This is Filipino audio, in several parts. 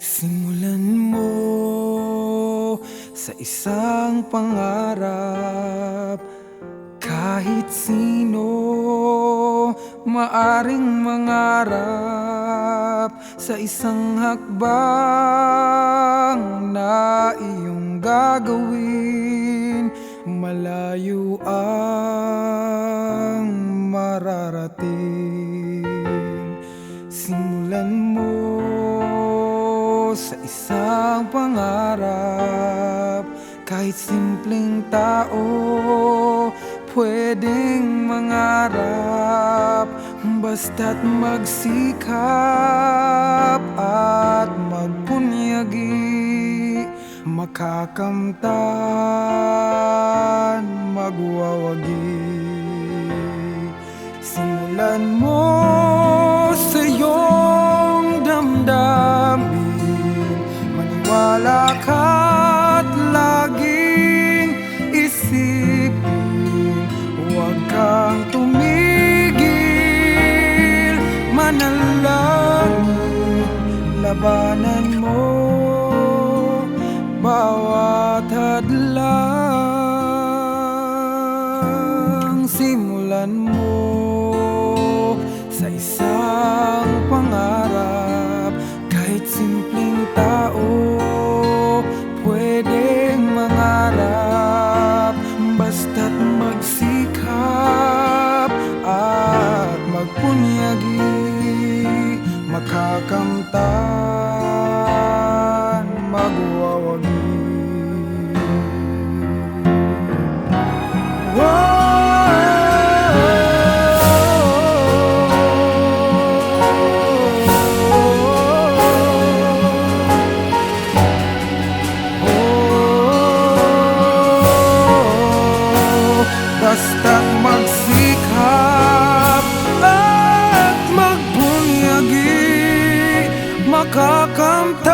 Simulan mo sa isang pangarap. Kahit sino maaring mangarap sa isang hakbang na iyong gagawin. Malayo ang mararating. Simulan mo sa isang pangarap. Kahit simpleng tao pwedeng mangarap, basta't magsikap at magpunyagi. Makakamtan, magwawagi. Simulan mo sa iyong damdamin. Maniwala ka't laging isipin, huwag kang tumigil. Manalangin, labanan mo bawat hadlang. Simulan mo sa isang pangarap. Kahit simpleng tao pwedeng mangarap, basta't magsikap at magpunyagi. Makakamtan, magwawagi. Basta't magsikap at magbunyagi. Makakamtan,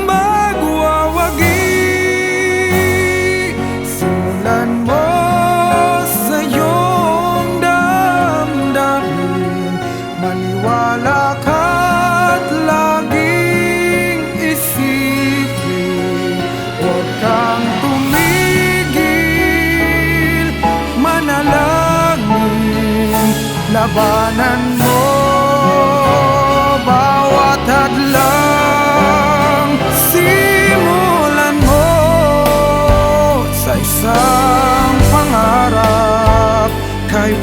magwawagi. Simulan mo sa iyong damdamin. Maniwala ka't laging isipin, huwag kang tumigil. Manalangin, labanan mo bawat hadlang. Simulan mo sa isang pangarap. Kahit